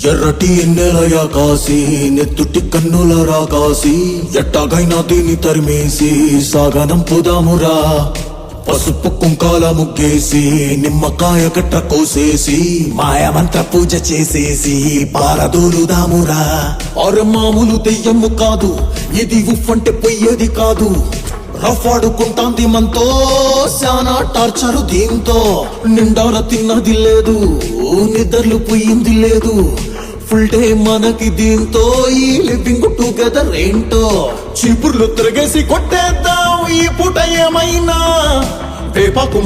ఎర్రటి ఎన్నెలయ కాసి నెత్తుటి కన్నుల రాకాసి ఎట్టాగైనా దీన్ని తరిమేసి సాగనం పోదామురా. పసుపు కుంకాల ముగ్గేసి నిమ్మకాయ గట్ట కోసేసి మాయమంత్ర పూజ చేసేసి పారదోలుదామురా. అరే మామూలు దెయ్యము కాదు ఇది, ఉఫ్ అంటే పొయ్యేది కాదు. రఫాడుకుంటాంది మనతో శానా టార్చరు దీంతో. నిండార తిన్నది లేదు, నిద్రలు పోయింది లేదు. ఫుల్ డే మనకి దీంతో, ఈ లివింగ్ టుగెదర్ ఏంటో. చీపుర్లు తిరగేసి కొట్టేద్దాం ఈ పూట ఏమైనా. వేపాకు